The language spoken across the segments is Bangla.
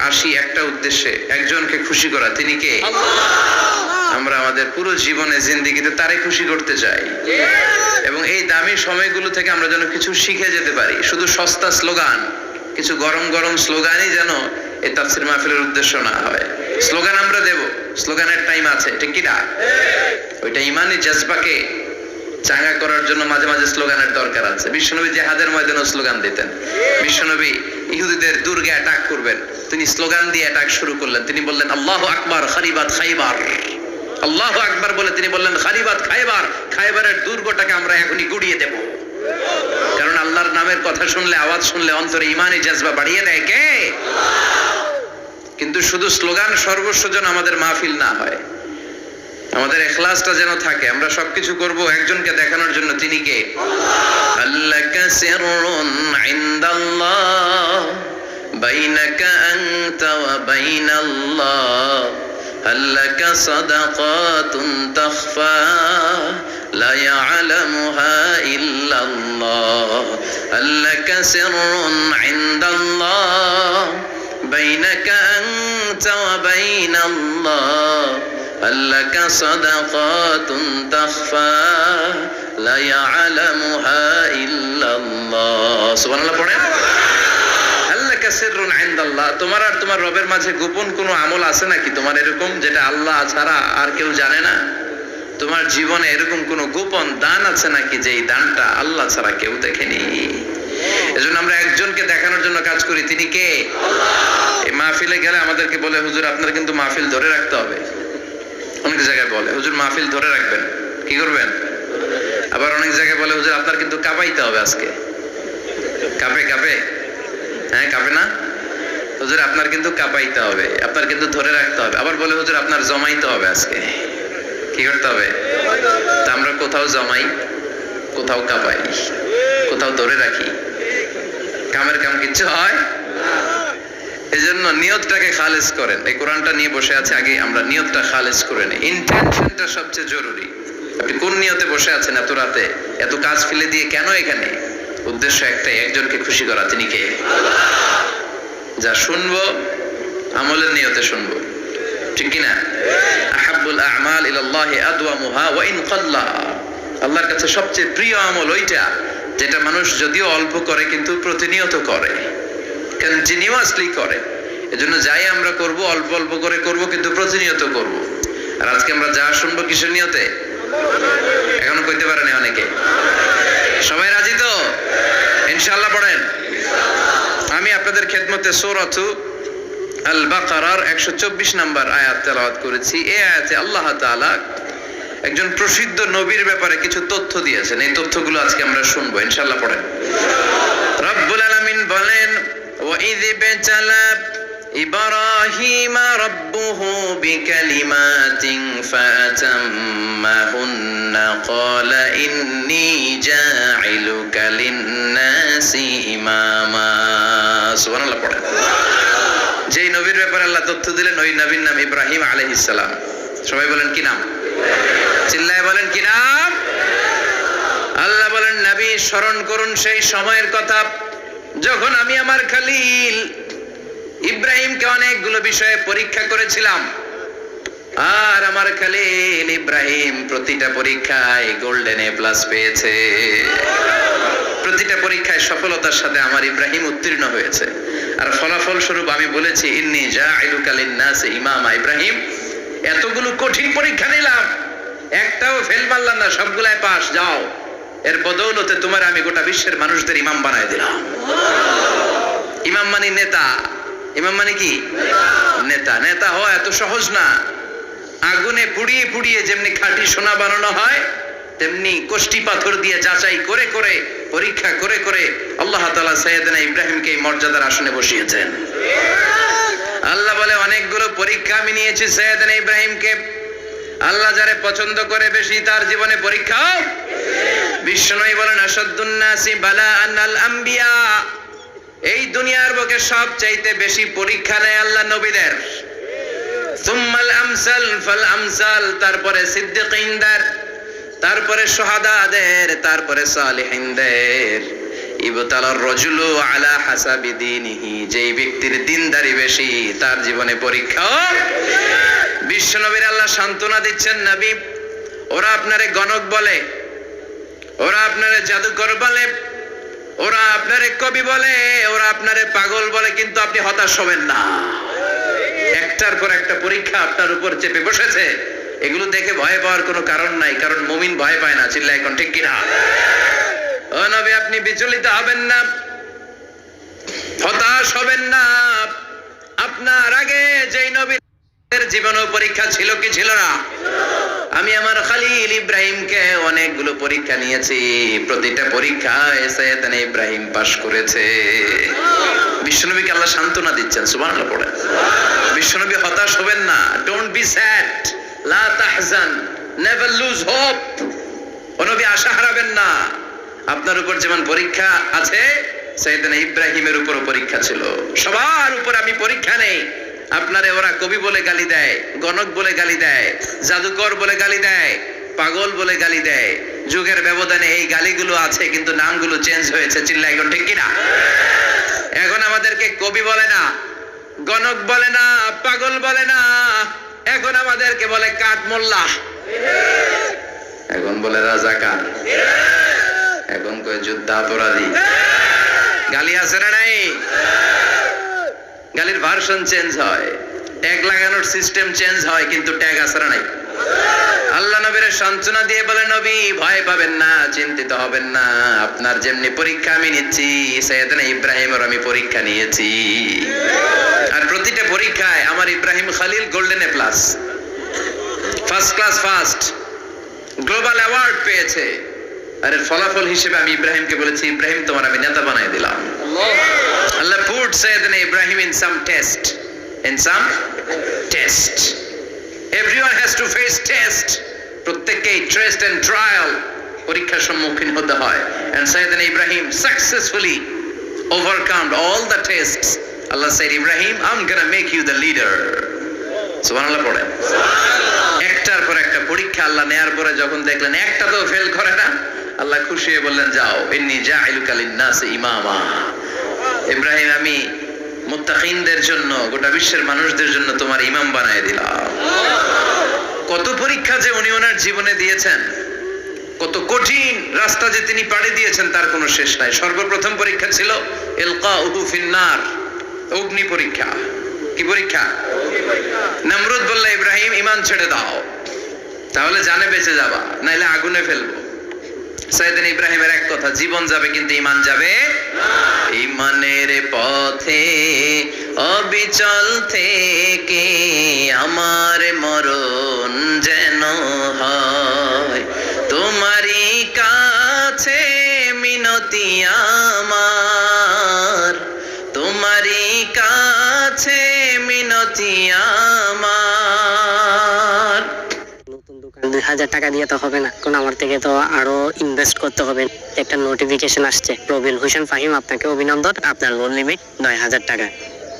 আসি একটা উদ্দেশ্যে, একজনকে খুশি করা। তিনি কে? আমরা আমাদের পুরো জীবনে জিন্দেগিতে তারে খুশি করতে চাই, এবং এই দামি সময়গুলো থেকে আমরা যেন কিছু শিখে যেতে পারি। শুধু সস্তা স্লোগান, কিছু গরম গরম স্লোগানই যেন এই তাফসীর মাহফিলের উদ্দেশ্য না হয়। স্লোগান আমরা দেব, স্লোগানের টাইম আছে, ঠিক কি না? ওইটা ইমানি জজবাকে চাঙ্গা করার জন্য মাঝে মাঝে স্লোগানের দরকার আছে। বিশ্বনবী জিহাদের ময়দানে স্লোগান দিতেন। বিশ্বনবী ইহুদিদের দুর্গে অ্যাটাক করবেন, তিনি স্লোগান দিয়ে অ্যাটাক শুরু করলেন। তিনি বললেন আল্লাহু আকবার খারিবাত খাইবার, আল্লাহু আকবার বলে তিনি বললেন খারিবাত খাইবার, খাইবারের দুর্গটাকে আমরা এখনই গুড়িয়ে দেব। কারণ আল্লাহর নামের কথা শুনলে, আওয়াজ শুনলে অন্তরে ইমানি জজবা বাড়িয়ে দেয় কে? কিন্তু শুধু স্লোগান সর্বস্ব যেন আমাদের মাহফিল না হয়, আমাদের ইখলাসটা যেন থাকে। আমরা সবকিছু করব একজনকে দেখানোর জন্য। তিনি কে? আল্লাকা সিররুন ইনদাল্লাহ বাইনাকা আনতা ওয়া বাইনাল্লাহ, আল্লাকা সাদাকাতুন তাখফা লা ইয়ালামুহা ইল্লাল্লাহ, আল্লাকা সিররুন ইনদাল্লাহ বাইনাকা আনতা ওয়া বাইনাল্লাহ, আল্লাকা সাদাকাতুন তাখফা লা ইয়ালামুহা ইল্লাল্লাহ। সুবহানাল্লাহ পড়েন। আল্লাকা সিররুন ইনদাল্লাহ, তোমার আর তোমার রবের মাঝে গোপন কোনো আমল আছে নাকি তোমার এরকম, যেটা আল্লাহ ছাড়া আর কেউ জানে না? তোমার জীবনে এরকম কোনো গোপন দান আছে নাকি যে এই দানটা আল্লাহ ছাড়া কেউ দেখেনি? এজন্য আমরা একজনকে দেখানোর জন্য কাজ করি। তিনি কে? এই মাহফিলে গেলে আমাদেরকে বলে হুজুর আপনার কিন্তু মাহফিল ধরে রাখতে হবে। অনেক জায়গায় বলে হুজুর মাহফিল ধরে রাখবেন, কি করবেন? আবার অনেক জায়গায় বলে হুজুর আপনার কিন্তু কাঁপাইতে হবে আজকে। কাঁপে কাঁপে? হ্যাঁ কাঁপে না? হুজুর আপনার কিন্তু কাঁপাইতে হবে, আপনার কিন্তু ধরে রাখতে হবে। আবার বলে হুজুর আপনার জমাইতে হবে আজকে। কি করতে হবে? তা আমরা কোথাও জমাই, কোথাও কাঁপাই, কোথাও ধরে রাখি, কামের কাম কিচ্ছু হয়। এজন্য নিয়তটাকে খালেজ করেন। এই কোরআনটা নিয়ে বসে আছে, আগে আমরা নিয়তটা খালেজ করে নিই। ইন্টেনশনটা সবচেয়ে জরুরি। আপনি কোন নিয়তে বসে আছেন এত রাতে, এত কাজ ফেলে দিয়ে কেন এখানে? উদ্দেশ্য একটাই, একজনকে খুশি করা। তিনি কে? যা শুনবো আমলের নিয়তে শুনবো, ঠিক কি না? আহাব্বুল আ'মাল ইলাল্লাহি আদওয়ামুহা ওয়া ইন কাল্লা, আল্লাহর কাছে সবচেয়ে প্রিয় আমল ওইটা যেটা মানুষ যদিও অল্প করে কিন্তু প্রতিনিয়ত করে, কন্টিনিউয়াসলি করে। এজন্য যাই আমরা করব অল্প অল্প করে করব, কিন্তু প্রতিনিয়ত করব। আর আজকে আমরা যা শুনবো কিসের নিয়তে? এখনো কইতে পারেনি অনেকে। সবাই রাজি তো? ইনশাআল্লাহ পড়েন। আমি আপনাদের খেদমতে সূরাতু আল বাকারার 124 নম্বর আয়াত তেলাওয়াত করেছি। এই আয়াতে আল্লাহ তাআলা একজন প্রসিদ্ধ নবীর ব্যাপারে কিছু তথ্য দিয়েছেন। এই তথ্যগুলো আজকে আমরা শুনবো, ইনশাআল্লাহ পড়েন। রব্বুল আলামিন বলেন وَإِذِ ابْتَلَى إِبْرَاهِيمَ رَبُّهُ بِكَلِمَاتٍ فَأَتَمَّهُنَّ قَالَ إِنِّي جَاعِلُكَ لِلنَّاسِ إِمَامًا। সুবহানাল্লাহ পড়েন। যেই নবীর ব্যাপারে আল্লাহ তথ্য দিলেন ওই নবীর নাম ইব্রাহিম আলাইহিস সালাম। সবাই বলেন কি নাম? চিল্লায় বলেন কি নাম? আল্লাহ বলেন নবী স্মরণ করুন সেই সময়ের কথা যখন আমি আমার খলিল ইব্রাহিমকে অনেকগুলো বিষয়ে পরীক্ষা করেছিলাম, আর আমার খলিল ইব্রাহিম প্রতিটা পরীক্ষায় গোল্ডেন এ প্লাস পেয়েছে। প্রতিটা পরীক্ষায় সফলতার সাথে আমার ইব্রাহিম উত্তীর্ণ হয়েছে। আর ফলাফল স্বরূপ আমি বলেছি ইন্নী জাইলুকা লিন-নাসি ইমামা। ইব্রাহিম এতগুলো কঠিন পরীক্ষা নিলাম, একটাও ফেল মারলাম না, সবগুলাই পাস। যাও, এর বদৌলতে তোমার আমি গোটা বিশ্বের মানুষদের ইমাম বানায় দিলাম। ইমাম মানে নেতা। ইমাম মানে কি? নেতা। নেতা হওয়া এত সহজ না। আগুনে পুড়িয়ে পুড়িয়ে যেমনি খাঁটি সোনা বানানো হয়, তেমনি কষ্টি পাথর দিয়ে যাচাই করে করে পরীক্ষা করে করে আল্লাহ তাআলা সাইয়েদনা ইব্রাহিমকে এই মর্যাদার আসনে বসিয়েছেন। আল্লাহ বলে অনেকগুলো পরীক্ষা আমি নিয়েছি সাইয়েদনা ইব্রাহিমকে। আল্লাহ যারে পছন্দ করে বেশি তার জীবনে পরীক্ষা। বিশ্বনবী বলেন আশাদ্দুন নাসি বালাআন আল আম্বিয়া। এই দুনিয়ার বুকে সবচাইতে বেশি পরীক্ষা নেয় আল্লাহ নবীদের। সুম্মাল আমসাল ফাল আমসাল, তারপরে সিদ্দিকিনদের, তারপরে শুহাদাদের, তারপরে সালিহিনদের। ইবতালার রাজুলু আলা হাসাবি দীনিহি, যেই ব্যক্তির দিনদারি বেশি তার জীবনে পরীক্ষাও। বিশ্বনবীর আল্লাহ সান্ত্বনা দিচ্ছেন, নবী ওরা আপনারে গণক বলে, ওরা আপনারে জাদুকর বলে, ওরা আপনারে কবি বলে, ওরা আপনারে পাগল বলে, কিন্তু আপনি হতাশ হবেন না। একটার পর একটা পরীক্ষা আপনার উপর চেপে বসেছে, এগুলো দেখে ভয় পাওয়ার কোনো কারণ নাই, কারণ মুমিন ভয় পায় না। চিল্লায় এখন ঠিক কিনা? ও নবী আপনি বিচলিত হবেন না, হতাশ হবেন না। আপনার আগে যেই নবীর জীবনেও পরীক্ষা ছিল কি ছিল না? আমি আমার খলিল ইব্রাহিমকে অনেকগুলো পরীক্ষা নিয়েছি, প্রতিটা পরীক্ষায় সাইয়েদনা ইব্রাহিম পাশ করেছে। বিশ্বনবীকে আল্লাহ সান্ত্বনা দিচ্ছেন, সুবহানাল্লাহ পড়েন। বিশ্বনবী হতাশ হবেন না, ডোন্ট বি স্যাড, লা তাহজান, নেভার লুজ হোপ। ও নবী আশা হারাবেন না। আপনার উপর যেমন পরীক্ষা আছে, সাইয়েদনা ইব্রাহিমের উপরও পরীক্ষা ছিল। সবার উপর আমি পরীক্ষা নেই। আপনারে ওরা কবি বলে গালি দেয়, গণক বলে গালি দেয়, জাদুকর বলে গালি দেয়, পাগল বলে গালি দেয়। যুগের ব্যবধানে এই গালিগুলো আছে, কিন্তু নামগুলো চেঞ্জ হয়েছে। চিল্লায় এখন ঠিক কিনা? এখন আমাদেরকে কবি বলে না, গণক বলে না, পাগল বলে না, এখন আমাদেরকে বলে কাঠ মোল্লা, এখন বলে রাজাকার, এখন কয় যুদ্ধাপরাধী। গালি আছে না নাই? গালির ভার্সন চেঞ্জ হয়, ট্যাগ লাগানোর সিস্টেম চেঞ্জ হয়, কিন্তু ট্যাগ আছে না নাই? আল্লাহ নবীর সান্ত্বনা দিয়ে বলে, নবী ভয় পাবেন না, চিন্তিত হবেন না। আপনার যেমনি পরীক্ষা আমি নিচ্ছি, সাইয়েদনা ইব্রাহিমের আমি পরীক্ষা নিয়েছি। আর প্রতিটা পরীক্ষায় আমার Ibrahim Khalil golden A plus, first class first, global award পেয়েছে। আর এর ফলাফল হিসেবে আমি ইব্রাহিমকে বলেছি, ইব্রাহিম তোমার আমি নেতা বানিয়ে দিলাম। Allah put Sayyidina Ibrahim in some test. In some test. Everyone has to face test. প্রত্যেককেই test and trial, পরীক্ষার সম্মুখীন হতে হয়। And Sayyidina Ibrahim successfully overcome all the tests. Allah said, Ibrahim, I'm gonna make you the leader. সুবহানাল্লাহ পড়েন। একটার পর একটা পরীক্ষা আল্লাহ নেয়ার পরে যখন দেখলেন একটা তো ফেল করে না, আল্লাহ খুশি হয়ে বললেন, যাও, ইন্নী জাইলুকা লিন-নাসি ইমামা। ইব্রাহিম আমি মুত্তাকিনদের জন্য, গোটা বিশ্বের মানুষদের জন্য তোমার ইমাম বানায় দিলাম। কত পরীক্ষা যে উনি ওনার জীবনে দিয়েছেন, কত কঠিন রাস্তা যে তিনি পাড়ি দিয়েছেন তার কোনো শেষ নাই। সর্বপ্রথম পরীক্ষা ছিল ইলকাউহু ফিন-নার, অগ্নি পরীক্ষা। কি পরীক্ষা? নমরুদ বলল, ইব্রাহিম ঈমান ছেড়ে দাও, তাহলে জানে বেঁচে যাবা, নাইলে আগুনে ফেলবো। সাইয়েদনা ইব্রাহিমের এক কথা, জীবন যাবে কিন্তু ঈমান যাবে না। ঈমানের পথে অবিচল থেকে আমার মরণ যেন হয়, তোমারই কাছে মিনতি আমার, তোমারই কাছে মিনতি আমার। নতুন দোকান 2000 টাকা দিয়ে তো হবে না, কারণ আমার থেকে তো আরো ইনভেস্ট করতে হবে। একটা নোটিফিকেশন আসছে, প্রবীণ হোসেন ফাহিম আপনাকে অভিনন্দন, আপনার লোন লিমিট 9000 টাকা।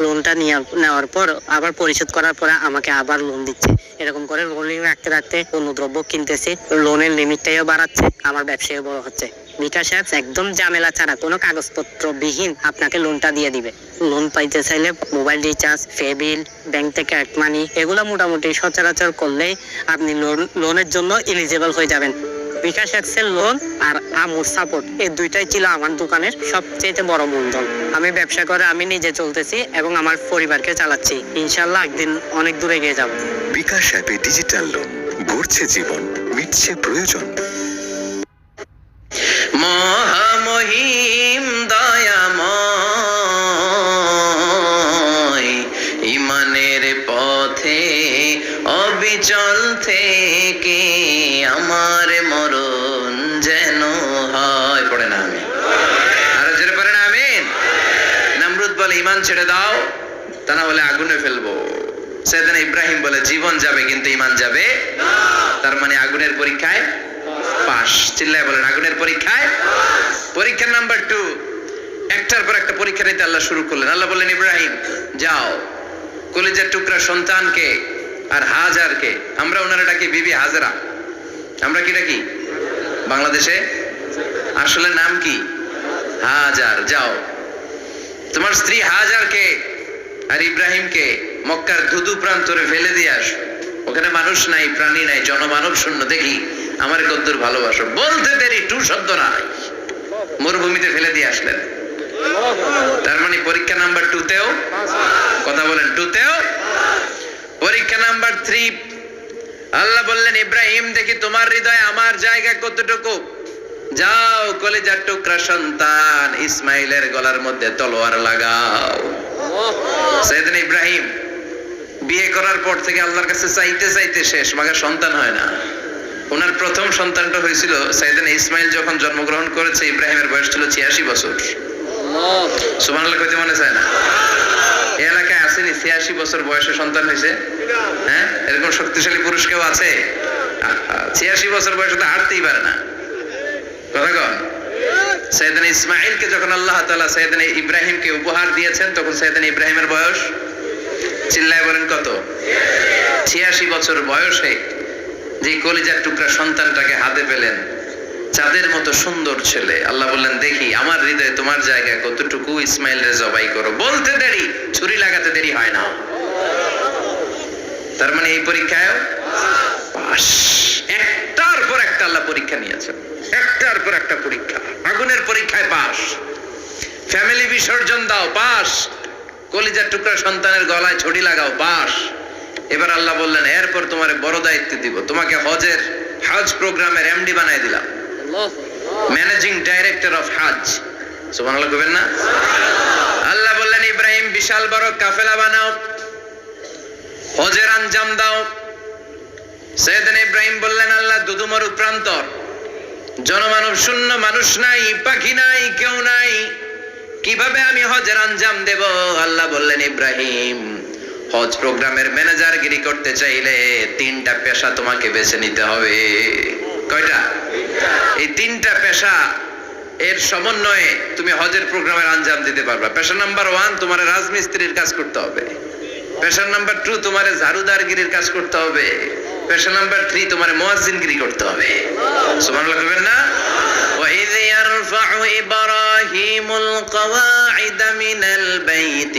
লোনটা নেওয়ার পর আবার পরিশোধ করার পরে আমাকে আবার লোন দিচ্ছে। এরকম করে লোন রাখতে রাখতে অনুদ্রব্য কিনতেছি, লোনের লিমিটটাও বাড়াচ্ছে, আমার ব্যবসায় বড় হচ্ছে। বিকাশ অ্যাপস একদম ঝামেলা ছাড়া, কোনো কাগজপত্র বিহীন আপনাকে লোনটা দিয়ে দিবে। লোন পাইতে চাইলে মোবাইল রিচার্জ, পে বিল, ব্যাংক থেকে অ্যাড মানি, এগুলো মোটামুটি সচরাচর করলেই আপনি লোনের জন্য এলিজিবল হয়ে যাবেন। বিকাশ অ্যাপসের লোন আর আমুর সাপোর্ট, এই দুইটাই ছিল আমার দোকানের সবচেয়ে বড় মূলধন। আমি ব্যবসা করে আমি নিজে চলতেছি এবং আমার পরিবারকে চালাচ্ছি। ইনশাল্লাহ একদিন অনেক দূরে গিয়ে যাব। বিকাশ অ্যাপে ডিজিটাল লোন, গড়ছে জীবন, মিটছে প্রয়োজন। মহামহিম দয়াময়, ঈমানের পথে অবিচল থেকে আমার মরণ যেন হয়। পড়ে না আমি আরো জোরে পড়ে না আমিন। নমরুদ বলে, ঈমান ছেড়ে দাও, তা না হলে আগুনে ফেলবো। সাইয়েদনা ইব্রাহিম বলে, জীবন যাবে কিন্তু ঈমান যাবে না। তার মানে আগুনের পরীক্ষায় পাস। চিল্লায় বলেন, আগুনের পরীক্ষায়। পরীক্ষা নাম্বার 2, একটার পর একটা পরীক্ষা নিতে আল্লাহ শুরু করলেন। আল্লাহ বললেন, ইব্রাহিম যাও, কলিজার টুকরা সন্তানকে আর হাজারকে, আমরা ওনারা ডাকি বিবি হাজরা, আমরা কি ডাকি বাংলাদেশে? আসলে নাম কি? হাজার, যাও তোমার স্ত্রী হাজারকে আর ইব্রাহিমকে মক্কার ধুধু প্রান্তরে ফেলে দিয়ে আসো, ওখানে মানুষ নাই, প্রাণী নাই, জনমানব শূন্য, দেখি আমার কদ্দুর ভালোবাসো। বলতে দেরি, টু শব্দ নাই, মরুভূমিতে ফেলে দিয়ে আসলেন। তার মানে পরীক্ষা নাম্বার 2 তেও, কথা বলেন, 2 তেও। পরীক্ষা নাম্বার 3, আল্লাহ বললেন ইব্রাহিম দেখি তোমার হৃদয়ে আমার জায়গা কতটুকু, যাও কলিজার টুকরা সন্তান ইসমাইলের গলার মধ্যে তলোয়ার লাগাও। সাইয়েদনা ইব্রাহিম বিয়ে করার পর থেকে আল্লাহর কাছে চাইতে চাইতে শেষ, মাগা সন্তান হয় না। ওনার প্রথম সন্তানটা হয়েছিল সাইয়েদনা ইসমাইল যখন জন্মগ্রহণ করেছে, ইব্রাহিমের বয়স ছিল 86 বছর। সুবহানাল্লাহ কইতে মনে চায় না? এই এলাকায় আসেনি 86 বছর বয়সে সন্তান হয়েছে? হ্যাঁ, এরকম শক্তিশালী পুরুষ কেউ আছে? 86 বছর বয়সে তো হাঁটতেই পারে না, কথা কন। সাইয়েদনা ইসমাইলকে যখন আল্লাহ তাআলা সাইয়েদনা ইব্রাহিমকে উপহার দিয়েছেন, তখন সাইয়েদনা ইব্রাহিমের বয়স, চিল্লায় বলেন কত? 86 বছর বয়সে যে কলিজার টুকরা সন্তানটাকে হাতে পেলেন, চাঁদের মতো সুন্দর ছেলে, আল্লাহ বললেন দেখি আমার হৃদয়ে তোমার জায়গা কতটুকু, ইসমাইলরে জবাই করো। বলতে দেরি, ছুরি লাগাতে দেরি হয় না। তার মানে এই পরীক্ষায় পাস। একটার পর একটা আল্লাহ পরীক্ষা নিয়েছেন, একটার পর একটা পরীক্ষা। আগুনের পরীক্ষায় পাস, ফ্যামিলি বিসর্জন দাও, পাস, কলিজার টুকরা সন্তানের গলায় ছড়ি লাগাও, পাস। এবার আল্লাহ বললেন এরপর তোমার বড় দায়িত্ব দিব, তোমাকে হজ প্রোগ্রামের এমডি বানাই দিলাম, ম্যানেজিং ডাইরেক্টর অফ হজ। সুবহানাল্লাহ কইবেন না? আল্লাহ বললেন ইব্রাহিম বিশাল বড় কাফেলা বানাও, হজের আঞ্জাম দাও। সাইয়েদনা ইব্রাহিম বললেন আল্লাহ দুদুমরু প্রান্তর, জনমানব শূন্য, মানুষ নাই, পাখি নাই, কেউ নাই, কিভাবে আমি হজের আঞ্জাম দেব? আল্লাহ বললেন ইব্রাহিম হজ প্রোগ্রামের ম্যানেজারগিরি করতে চাইলে 3টা পেশা তোমাকে বেছে নিতে হবে। কয়টা? এই 3টা পেশা এর সমন্বয়ে তুমি হজের প্রোগ্রামের আঞ্জাম দিতে পারবে। পেশা নাম্বার 1 তোমার রাজমিস্ত্রির কাজ করতে হবে, পেশা নাম্বার 2 তোমার ঝাড়ুদারগিরির কাজ করতে হবে, পেশা নাম্বার 3 তোমার মুয়াজ্জিনগিরি করতে হবে। সুবহানাল্লাহ বলবেন না? وَإِذْ يَرْفَعُ إِبْرَاهِيمُ الْقَوَاعِدَ مِنَ الْبَيْتِ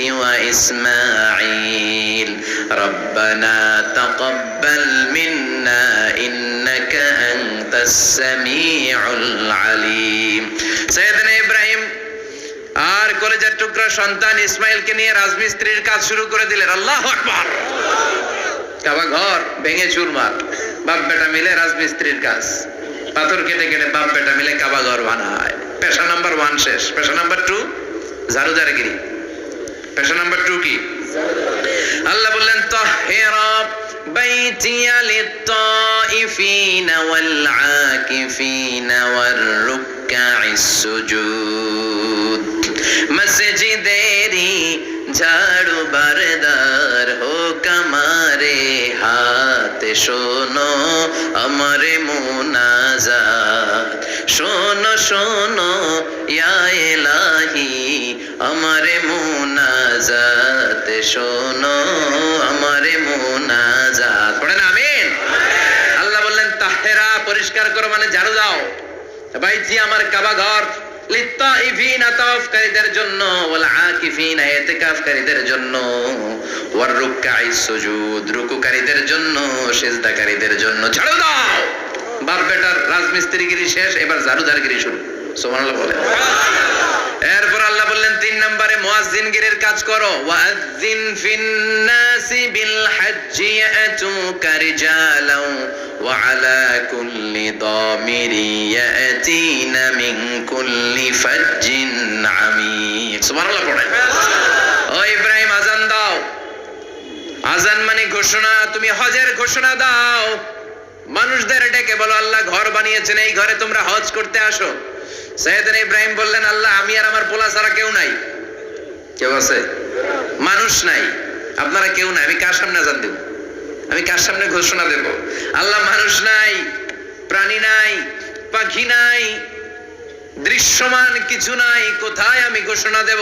وَإِسْمَاعِيلُ رَبَّنَا تَقَبَّلْ مِنَّا إِنَّكَ أَنْتَ السَّمِيعُ الْعَلِيمُ। সাইয়েদনা ইব্রাহিম আর কলেজের টুকরা সন্তান ইসমাইলকে নিয়ে রাজমিস্ত্রির কাজ শুরু করে দিলেন। আল্লাহু আকবার। কাবা ঘর ভেঙে চুরমার, বাপ বেটা মিলে রাজমিস্ত্রির কাজ, পাথর কেটে কেটে বাপ বেটা মিলে কাবা ঘর বানায়। পেশা নাম্বার 1 শেষ। পেশা নাম্বার 2 ঝাড়ুদারগিরি। পেশা নাম্বার 2 কি? আল্লাহ বললেন তাহহিরা বাইতিয়া লিত-তাইফিনা ওয়াল আকিফিনা ওয়ার রুকআইস সুজুদ। মসজিদেরি ঝাড়ু বারদার হোক আমারে হাতে, শোনো আমারে মুনাজাত, শোনো শোনো ইয়া ইলাহি আমারে মুনাজাত, শোনো আমারে মুনাজাত। পড়েন আমিন। আল্লাহ বললেন তাহহিরা পরিষ্কার করো, মানে ঝাড়ু দাও, বাইতি আমার কাবা ঘর, লিত-তাইফিনা তাওয়াফকারীদের জন্য, ওয়াল আকিফিনা ইতিকাফকারীদের জন্য, ওয়ার রুকআইস সুজুদ রুকুকারীদের জন্য, সিজদাকারীদের জন্য। ঝাড়ু দাও। বাপ বেটার রাজমিস্ত্রিগিরি শেষ, এবার ঝাড়ুদারগিরি শুরু। সুবহানাল্লাহ বলেন। এরপর আল্লাহ বললেন 3 নম্বরে মুয়াজ্জিনগিরির কাজ করো। ওয়াজ্জিন ফিন-নাসি বিল হজ্জি ইয়াতুকা রিজালাও ওয়া আলা কুল্লি দামিরি ইয়াতিনা মিন কুল্লি ফাজ্জিন আমিক। সুবহানাল্লাহ পড়েন। ও ইব্রাহিম আযান দাও। আযান মানে ঘোষণা, তুমি হজের ঘোষণা দাও। মানুষদের ডেকে বলো আল্লাহ ঘর বানিয়েছেন, এই ঘরে তোমরা হজ করতে আসো। সাইয়েদনা ইব্রাহিম বললেন আল্লাহ আমি আর আমার পোলা ছাড়া কেউ নাই। কেউ আছে? মানুষ নাই, আপনারা কেউ নাই, আমি কার সামনে আযান দেব? আমি কার সামনে ঘোষণা দেব? আল্লাহ মানুষ নাই, প্রাণী নাই, পাখি নাই, দৃশ্যমান কিছু নাই, কোথায় আমি ঘোষণা দেব?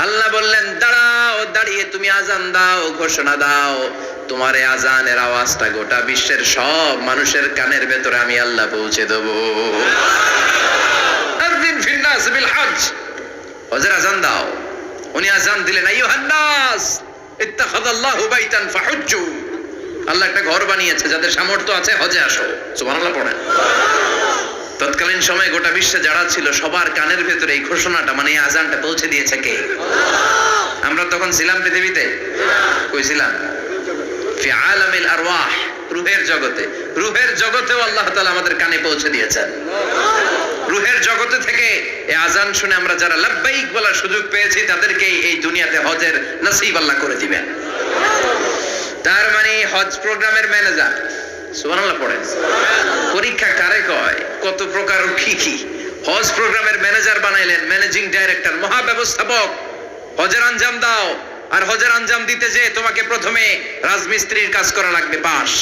আল্লাহ বললেন দাঁড়াও, দাঁড়িয়ে তুমি আযান দাও, ঘোষণা দাও। তোমার এই আযানের আওয়াজটা গোটা বিশ্বের সব মানুষের কানের ভেতরে আমি আল্লাহ পৌঁছে দেব। ওয়াজিন ফিন নাস বিল হজ, হজের আযান দাও। উনি আযান দিলেন, আইয়ুহান নাস ইত্তাখাযাল্লাহু বাইতান ফাহুজ্জু, আল্লাহ একটা ঘর বানিয়েছে, যাদের সামর্থ্য আছে হজে আসো। সুবহানাল্লাহ পড়েন। তৎকালীন সময়ে গোটা বিশ্বে যারা ছিল সবার কানের ভেতরে এই ঘোষণাটা, মানে এই আযানটা পৌঁছে দিয়েছে কে? আমরা তখন ছিলাম পৃথিবীতে? কই ছিলাম? ফি আলামিল আরওয়াহ, রূহের জগতে। রূহের জগতেও আল্লাহ তাআলা আমাদের কানে পৌঁছে দিয়েছেন। রূহের জগতে থেকে এই আযান শুনে আমরা যারা লাব্বাইক বলার সুযোগ পেয়েছি, তাদেরকে এই দুনিয়াতে হজের নসিব আল্লাহ করে দিবেন। তার মানে হজ প্রোগ্রামের ম্যানেজার, সুবহানাল্লাহ পড়েন। পরীক্ষা কারে কয়? কত প্রকার ও কি কি। হজ প্রোগ্রামের ম্যানেজার বানাইলেন, ম্যানেজিং ডাইরেক্টর, মহাব্যবস্থাপক। হজের আঞ্জাম দাও, আর হজের আঞ্জাম দিতে যে তোমাকে প্রথমে রাজমিস্ত্রির কাজ করা লাগবে, পাস।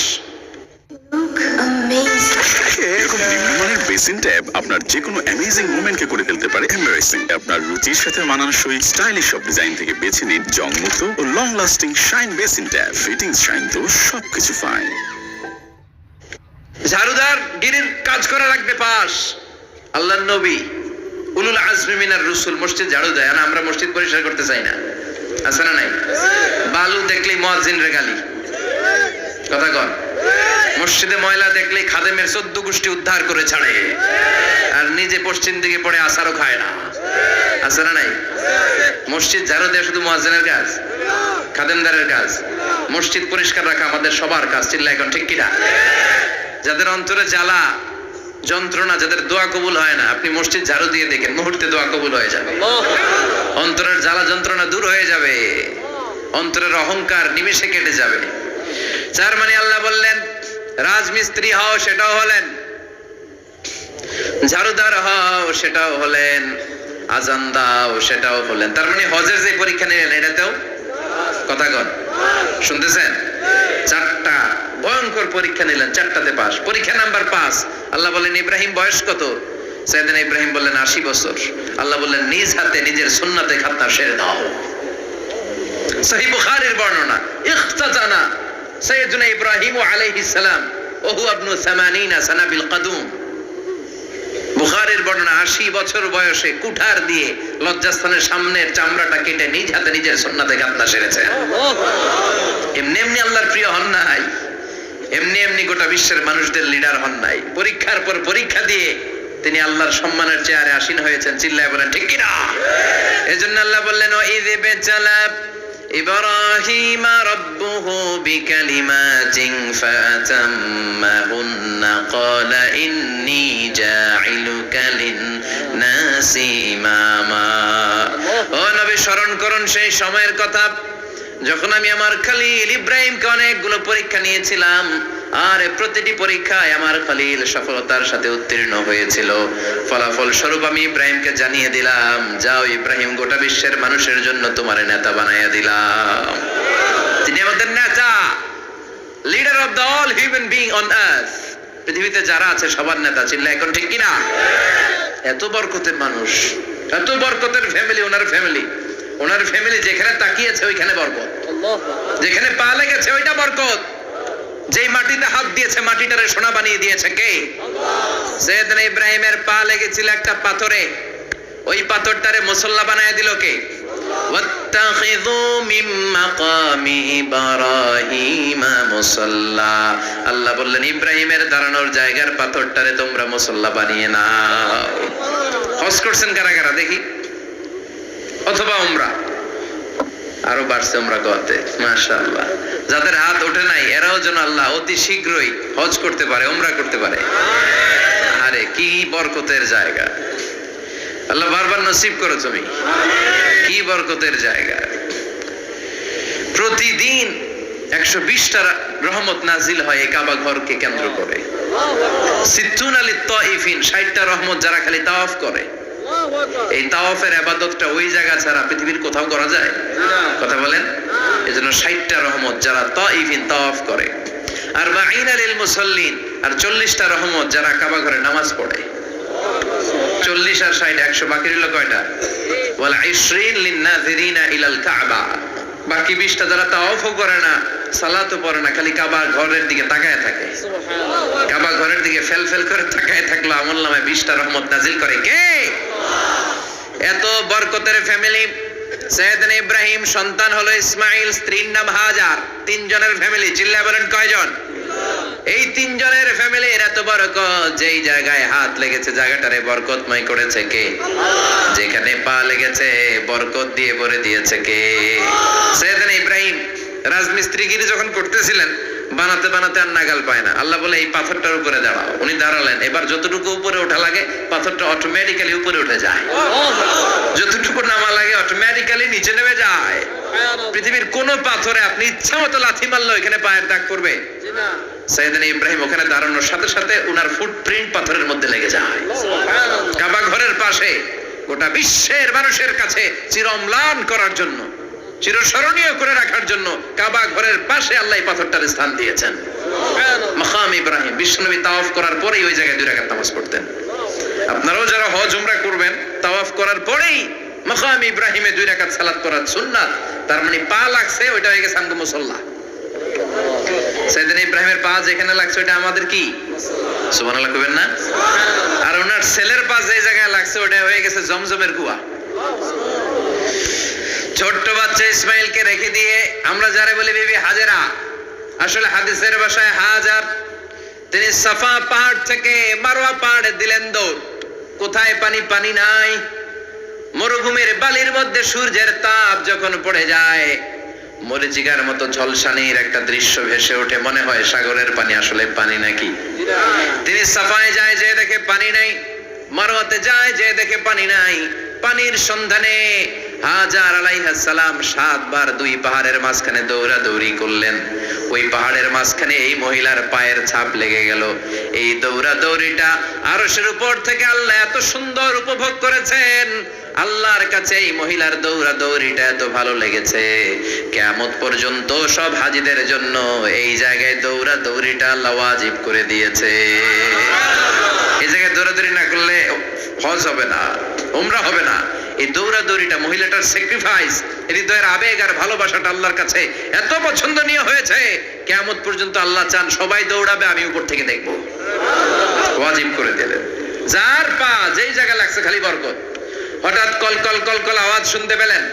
এরকম নিম্নমানের বেসিন ট্যাব আপনার যে কোনো অ্যামেজিং মোমেন্টকে করে ফেলতে পারে এম্বারেসিং। আপনার রুচির সাথে মানানসই স্টাইলিশ সব ডিজাইন থেকে বেছে নিন জংমুক্ত ও long lasting shine basin tap. Fittings shine তো সবকিছু ফাইন। ঝাড়ুদার গিরির কাজ করা লাগবে, পাস। আল্লাহর নবী উলুল আজমি মিনার রাসূল মসজিদ ঝাড়ু দেয় না, আমরা মসজিদ পরিষ্কার করতে চাই না, আছে না নাই? বালু দেখলেই মুয়াজ্জিনের গালি, কথা কন। মসজিদে ময়লা দেখলেই খাদেমের 14 গোষ্ঠী উদ্ধার করে ছাড়ে, আর নিজে পশ্চিম দিকে পড়ে আসারও খায় না, আছে না নাই? মসজিদ ঝাড়ু দেওয়া শুধু মুয়াজ্জিনের কাজ? খাদেমদারের কাজ? মসজিদ পরিষ্কার রাখা আমাদের সবার কাজ। চিল্লা এখন ঠিক কিনা? যাদের অন্তরে জ্বালা যন্ত্রণা, যাদের দোয়া কবুল হয় না, আপনি মসজিদ ঝাড়ু দিয়ে দেখেন, মুহূর্তে দোয়া কবুল হয়ে যাবে। অন্তরের জ্বালা যন্ত্রণা দূর হয়ে যাবে, অন্তরের অহংকার নিমেষে কেটে যাবে। তার মানে আল্লাহ বললেন রাজমিস্ত্রি হও, সেটাও হলেন। ঝাড়ুদার হও, সেটাও হলেন। আযান দাও, সেটাও হলেন। তার মানে হজের যে পরীক্ষা নিলেন, এটাতেও কথা কন, শুনতেছেন? 4টা ভয়ঙ্কর পরীক্ষা নিলেন, 4টাতে পাস। পরীক্ষা নাম্বার 5, আল্লাহ বললেন ইব্রাহিম বয়স কত? সাইয়েদনা ইব্রাহিম বললেন 80 বছর। আল্লাহ বললেন নিজ হাতে নিজের সুন্নাতে খাতনা সেরে দাও। সহিহ বুখারীর বর্ণনা, ইখতাতানা সাইয়েদনা ইব্রাহিম আলাইহিস সালাম ওয়া হুয়া ইবনু 80 সানা বিল কদুম। বুখারীর বর্ণনা, 80 বছর বয়সে কুঠার দিয়ে লজ্জাস্থানের সামনের চামড়াটা কেটে নিজ হাতে নিজের সুন্নাতে খাতনা সেরেছে। এমনি এমনি আল্লাহর প্রিয় হন নাই, এমনি এমনি গোটা বিশ্বের মানুষদের লিডার হন নাই। পরীক্ষার পর পরীক্ষা দিয়ে তিনি আল্লাহর সম্মানের চেয়ারে আসীন হয়েছেন। চিল্লায় বলেন ঠিক কিনা? এজন্য আল্লাহ বললেন ওয়াইয ইবতালা ইব্রাহিম রাব্বুহু বিকালিমাতিন ফাতাম্মাহুন্না ক্বালা ইন্নী জাইলুকা লিন-নাসি ইমামা। ও নবী, স্মরণ করুন সেই সময়ের কথা যখন আমি আমার খলিল ইব্রাহিমকে অনেকগুলো পরীক্ষা নিয়েছিলাম, আর প্রতিটি পরীক্ষায় আমার খলিল সফলতার সাথে উত্তীর্ণ হয়েছিল। ফলাফল স্বরূপ আমি ইব্রাহিমকে জানিয়ে দিলাম, যাও ইব্রাহিম, গোটা বিশ্বের মানুষের জন্য তোমার নেতা বানাইয়া দিলাম। তিনি আমাদের নেতা, leader of the all human being on earth. পৃথিবীতে যারা আছে সবার নেতা। চিল্লা এখন ঠিক কিনা? এত বরকতের মানুষ, এত বরকতের ফ্যামিলি, ওনার ফ্যামিলি, ওনার ফ্যামিলি যেখানে তাকিয়েছে ওইখানে বরকত, যেখানে পা লেগেছে ওইটা বরকত। যেই মাটিতে হাত দিয়েছে মাটিটারে সোনা বানিয়ে দিয়েছে কে? সাইয়েদনা ইব্রাহিমের পা লেগেছিল একটা পাথরে, ওই পাথরটারে মুসল্লা বানায় দিল কে? ওয়াত্তাখিযু মিন মাকামি ইব্রাহিম মুসাল্লা। আল্লাহ বললেন ইব্রাহিমের দাঁড়ানোর জায়গার পাথরটারে তোমরা মুসল্লা বানিয়ে নাও। হজ করছেন কারা কারা দেখি? অথবা উমরা? আরো বাড়ছে উমরা করতে, মাশাআল্লাহ। যাদের হাত ওঠে নাই এরাও যেন আল্লাহ অতি শীঘ্রই হজ করতে পারে, উমরা করতে পারে। আরে কি বরকতের জায়গা, আল্লাহ বারবার নসিব করো তুমি। কি বরকতের জায়গা। প্রতিদিন 120টা রহমত নাজিল হয় এই কাবা ঘরকে কেন্দ্র করে। সিত্তুন আলী তাইফিন, 60টা রহমত যারা খালি তাওয়াফ করে। এই তাওয়াফের ইবাদতটা ওই জায়গা ছাড়া পৃথিবীর কোথাও করা যায়? কথা বলেন। এজন্য 60টা রহমত যারা তাইফিন তাওয়াফ করে, আর 40 লিল মুসাল্লিন, আর 40টা রহমত যারা কাবা ঘরে নামাজ পড়ে। 40 আর 60 100, বাকি রইল কয়টা? ওয়াল 20 লিন-নাযিরিনা ইলাল কাবা। বাকি 20টা যারা তাওয়াফও করে না, সালাতও পড়ে না, খালি কাবা ঘরের দিকে তাকায় থাকে। কাবা ঘরের দিকে ফেল ফেল করে তাকায় থাকলো, আমলনামায় 20টা রহমত নাজিল করে কে? এত বরকতের ফ্যামিলি। সৈয়দনা ইব্রাহিম সন্তান হলো ইসমাইল, স্ত্রীর নাম হাজার। তিনজনের ফ্যামিলি, চিল্লায় বলেন কয়জন? এই তিনজনের ফ্যামিলির এত বরকত, যেই জায়গায় হাত লেগেছে জায়গাটারে বরকতময় করেছে কে? যেখানে পা লেগেছে বরকত দিয়ে ভরে দিয়েছে কে? সৈয়দনা ইব্রাহিম রাজমিস্ত্রিগিরি যখন করতেছিলেন, বানাতে বানাতে আর নাগাল পায় না। আল্লাহ বলে এই পাথরটার উপরে দাঁড়াও। উনি দাঁড়ালেন, এবার যতটুকু উপরে ওঠা লাগে পাথরটা অটোমেটিক্যালি উপরে উঠে যায়, যতটুকু নামা লাগে অটোমেটিক্যালি নিচে নেমে যায়। পৃথিবীর কোন পাথরে আপনি ইচ্ছা মতো লাথি মারলে এখানে পায়ের দাগ পড়বে? সৈয়দনা ইব্রাহিম ওখানে দাঁড়ানোর সাথে সাথে উনার ফুটপ্রিন্ট পাথরের মধ্যে লেগে যায়। কাবা ঘরের পাশে গোটা বিশ্বের মানুষের কাছে চিরম্লান করার জন্য, চিরস্মরণীয় করে রাখার জন্য কাবা ঘরের পাশে আল্লাহ পাথরটার স্থান দিয়েছেন। মাকাম ইব্রাহিম। বিশ্বনবী তাওয়াফ করার পরেই ওই জায়গায় 2 রাকাত নামাজ পড়তেন। আপনারাও যারা হজ উমরা করবেন, তাওয়াফ করার পরেই মাকাম ইব্রাহিমে 2 রাকাত সালাত করার সুন্নাত। তার মানে পা লাগছে, ওইটা হয়ে গেছে আমগো মুসাল্লা। সৈয়দনা ইব্রাহিমের পা যেখানে লাগছে ওটা আমাদের কি? সুবহানাল্লাহ কইবেন না? আর ওনার ছেলের পা যে জায়গায় লাগছে ওটা হয়ে গেছে জমজমের কুয়া। ছোট্ট বাচ্চা ইসমাইলকে রেখে দিয়ে আমরা যারা বলি বিবি হাজেরা, আসলে হাদিসের ভাষায় হাজার, তিনি সাফা পাহাড় থেকে মারওয়া পাহাড়ে দিলেন দৌড়। কোথায় পানি? পানি নাই। মরুভূমির বালির মধ্যে সূর্যের তাপ যখন পড়ে যায়, মরিচিকার মতো ঝলসানির একটা দৃশ্য ভেসে ওঠে, মনে হয় সাগরের পানি, আসলে পানি নাকি? তিনি সাফায় যায়, যে দেখে পানি নাই। মারওয়াতে যায়, যে দেখে পানি নাই। পানির সন্ধানে হাজার আলাইহিস সালাম 7 বার 2 পাহাড়ের মাঝখানে দৌড়াদৌড়ি করলেন। ওই পাহাড়ের মাঝখানে এই মহিলার পায়ের ছাপ লেগে গেল। এই দৌড়াদৌড়িটা আরশের উপর থেকে আল্লাহ এত সুন্দর উপভোগ করেছেন। আল্লাহর কাছে এই মহিলার দৌড়াদৌড়িটা এত ভালো লেগেছে, কিয়ামত পর্যন্ত সব হাজীদের জন্য এই জায়গায় দৌড়াদৌড়িটা আল্লাহ ওয়াজিব করে দিয়েছে। এই জায়গায় দৌড়াদৌড়ি না করলে হজ হবে না, উমরা হবে না। এই দৌড়াদৌড়িটা, মহিলাটার স্যাক্রিফাইস, হৃদয়ের আবেগ আর ভালোবাসাটা আল্লাহর কাছে এত পছন্দনীয় হয়েছে, কিয়ামত পর্যন্ত আল্লাহ চান সবাই দৌড়াবে, আমি উপর থেকে দেখব। ওয়াজিব করে দিলেন। যার পা যেই জায়গা লাগছে খালি বরকত। হঠাৎ কল কল কল কল আওয়াজ শুনতে পেলেন।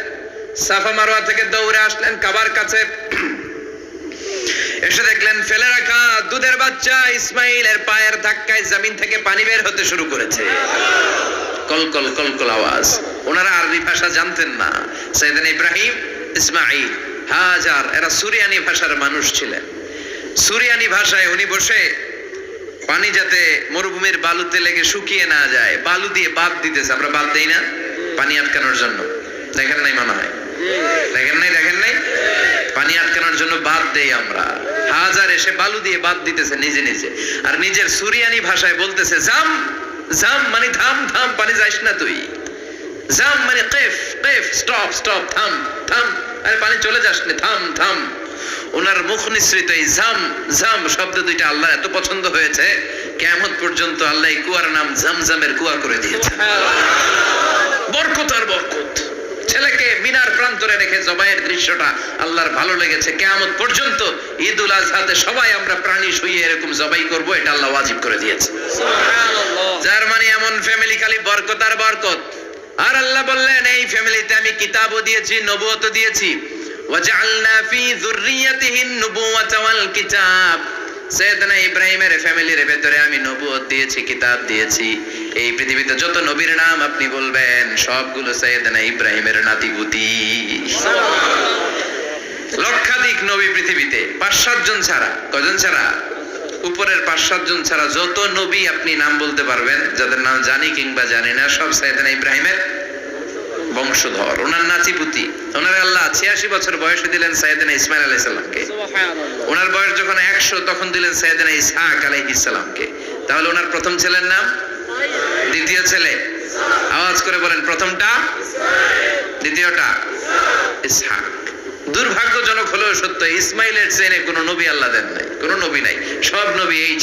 সাফা মারওয়া থেকে দৌড়ে আসলেন কাবার কাছে। এসে দেখলেন ফেলে রাখা দুধের বাচ্চা ইসমাইলের পায়ের ধাক্কায় জমিন থেকে পানি বের হতে শুরু করেছে। কলকল কলকল আওয়াজ। ওনারা আরবি ভাষা জানতেন না। সৈয়দনা ইব্রাহিম, ইসমাইল, হাজার এরা সুরিয়ানি ভাষার মানুষ ছিলেন। সুরিয়ানি ভাষায় উনি বসে পানি যাতে মরুভূমির বালুতে লেগে শুকিয়ে না যায়, বালু দিয়ে বাঁধ দিতেছে। আমরা বাঁধ দেই না পানি আটকানোর জন্য? দেখেন নাই মনে হয়? দেখেন নাই? পানি আটকানোর জন্য বাঁধ দেই আমরা। হাজার এসে বালু দিয়ে বাঁধ দিতেছে নিজে নিজে, আর নিজের সুরিয়ানি ভাষায় বলতেছে জাম জাম, মানে থাম থাম, পানি যাইস না তুই। জাম মানে কেফ কেফ, স্টপ স্টপ, থাম থাম, আরে পানি চলে যাস না, থাম থাম। ওনার মুখ নিঃসৃত এই জাম জাম শব্দ দুইটা আল্লাহ এত পছন্দ হয়েছে, কিয়ামত পর্যন্ত আল্লাহ এই কুয়ার নাম জামজামের কুয়া করে দিয়েছে। বরকত আর বরকত। ছেলেকে মিনার প্রান্তরে রেখে জবাইয়ের দৃশ্যটা আল্লাহর ভালো লেগেছে। কিয়ামত পর্যন্ত ঈদুল আজহাতে সবাই আমরা প্রাণী শুইয়ে এরকম জবাই করব, এটা আল্লাহ ওয়াজিব করে দিয়েছে। যার মানে এমন ফ্যামিলি খালি বরকত আর বরকত। আর আল্লাহ বললেন এই ফ্যামিলিতে আমি কিতাবও দিয়েছি, নবুয়তও দিয়েছি। ওয়াজআলনা ফি যুররিয়াতিহিন নুবুওয়াতা ওয়াল কিতাব। সৈয়দনা ইব্রাহিমের ফ্যামিলির ভেতরে আমি নবুয়ত দিয়েছি, কিতাব দিয়েছি। এই পৃথিবীতে যত নবীর নাম আপনি বলবেন সবগুলো সৈয়দনা ইব্রাহিমের নাতিপুতি। লক্ষাধিক নবী পৃথিবীতে, 5-7 জন ছাড়া। কজন ছাড়া? উপরের 5-7 জন ছাড়া যত নবী আপনি নাম বলতে পারবেন, যাদের নাম জানি কিংবা জানি না, সব সৈয়দনা ইব্রাহিমের বংশধর, ওনার নাতিপুতি। ওনার আল্লাহ 86 বছর বয়সে দিলেন সৈয়দনা ইসমাইল আলাইহিস সালামকে। ওনার বয়স যখন 100 তখন দিলেন সৈয়দনা ইসহাক আলাইহিস সালামকে। তাহলে ওনার প্রথম ছেলের নাম? দ্বিতীয় ছেলে? আওয়াজ করে বলেন, প্রথমটা? দ্বিতীয়টা? ইসহাক। দুর্ভাগ্যজনক হলেও সত্য, ইসমাইলের চেনে কোনো নবী আল্লাহ দেন নাই, কোনো নবী নাই। সব নবী এই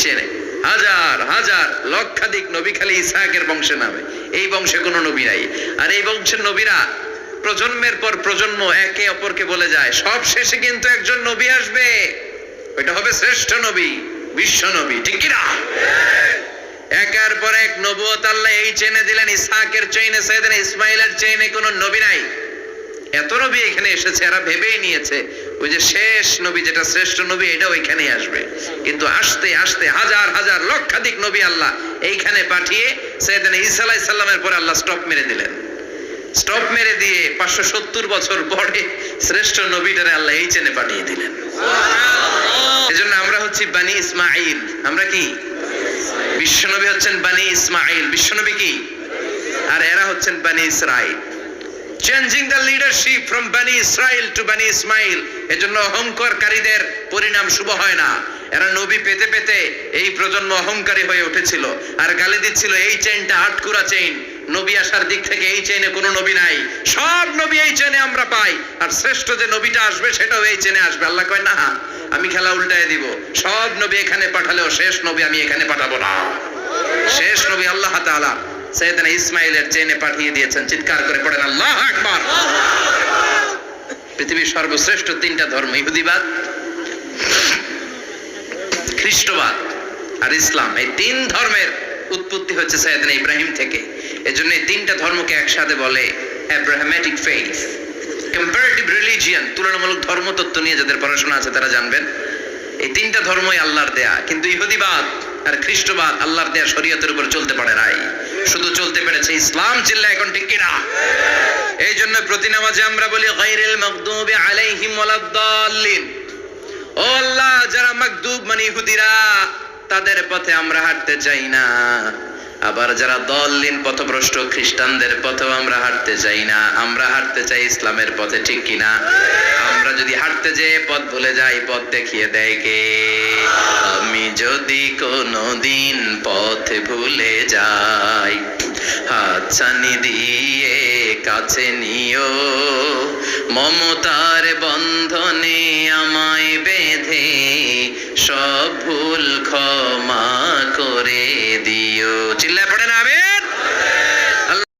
চেনে। হাজার হাজার লক্ষাধিক নবী খালি ইসহাকের বংশে নামে। এই বংশে কোনো নবী নাই। আর এই বংশের নবীরা প্রজন্মের পর প্রজন্ম একে অপরকে বলে যায়, সব শেষে কিন্তু একজন নবী আসবে, ওইটা হবে শ্রেষ্ঠ নবী, বিশ্ব নবী। ঠিক কি না? একের পর এক নবুয়ত আল্লাহ এই চেনে দিলেন। ইসহাকের চেইনে, সাইয়েদনা ইসমাইলের চেইনে কোনো নবী নাই। এত নবী এখানে এসেছে, এরা ভেবেই নিয়েছে ওই যে শেষ নবী, যেটা শ্রেষ্ঠ নবী, এটা ওইখানেই আসবে। কিন্তু আস্তে আস্তে হাজার হাজার লক্ষাধিক নবী আল্লাহ এইখানে পাঠিয়ে সাইয়েদনা ঈসা আলাইহিস সালামের পরে আল্লাহ স্টপ মেরে দিলেন। স্টপ মেরে দিয়ে 570 বছর পরে শ্রেষ্ঠ নবীটারে আল্লাহ এই চেনে পাঠিয়ে দিলেন। এজন্য আমরা হচ্ছি বানি ইসমাইল। আমরা কি? বিশ্বনবী হচ্ছেন বানি ইসমাইল। বিশ্বনবী কি? আর এরা হচ্ছেন বানি Israil. Changing the leadership from বানি ইসরাইল টু বানি ইসমাইল। এজন্য অহংকারীদের পরিণাম শুভ হয় না। এরা নবী পেতে পেতে এই প্রজন্ম অহংকারী হয়ে উঠেছিল আর গালি দিচ্ছিল এই চেইনটা আটকুরা চেইন, নবী আসার দিক থেকে এই চেইনে কোনো নবী নাই, সব নবী এই চেইনে আমরা পাই, আর শ্রেষ্ঠ যে নবীটা আসবে সেটাও এই চেইনে আসবে। আল্লাহ কয় না, আমি খেলা উল্টায় দিব, সব নবী এখানে পাঠালেও শেষ নবী আমি এখানে পাঠাবো না। শেষ নবী আল্লাহ তাআলা সাইয়েদনা ইসমাইলের চেইনে পাঠিয়ে দিয়েছেন। চিৎকার করে পড়েন আল্লাহু আকবার। পৃথিবীর সর্বশ্রেষ্ঠ তিনটা ধর্ম, ইহুদিবাদ, খ্রিস্টবাদ আর ইসলাম, এই তিন ধর্মের উৎপত্তি হচ্ছে সাইয়েদনা ইব্রাহিম থেকে। এজন্য এই তিনটা ধর্মকে একসাথে বলে অ্যাব্রাহামেটিক ফেইথ। কম্পারেটিভ রিলিজিয়ন, তুলনামূলক ধর্মতত্ত্ব নিয়ে যাদের পড়াশোনা আছে তারা জানবেন এই তিনটা ধর্মই আল্লাহর দেয়া। কিন্তু ইহুদিবাদ আর খ্রিস্টবাদ আল্লাহর দেয়া শরীয়তের উপর চলতে পারে নাই, শুধু চলতে পেরেছে ইসলাম। চিল্লা এখন ঠিক কিনা? এই জন্য প্রতি নামাজে আমরা বলি গায়রিল মাগদুবি আলাইহিম ওয়ালাদ-দাল্লিন। ও আল্লাহ, যারা মাগদুব মানে ইহুদিরা, তাদের পথে আমরা হাঁটতে চাই না। আবার যারা দল্লিন পথভ্রষ্ট খ্রিস্টানদের পথেও আমরা হাঁটতে চাই না। আমরা হাঁটতে চাই ইসলামের পথে, ঠিক কিনা? আমরা যদি হাঁটতে যেয়ে পথ ভুলে যাই, পথ দেখিয়ে দেয় কে? আমি যদি কোনোদিন পথ ভুলে যাই, হাতছানি দিয়ে কাছে নিও, মমতার বন্ধনে আমায় বেঁধে সব ভুল ক্ষমা করে দিও। চিল্লায়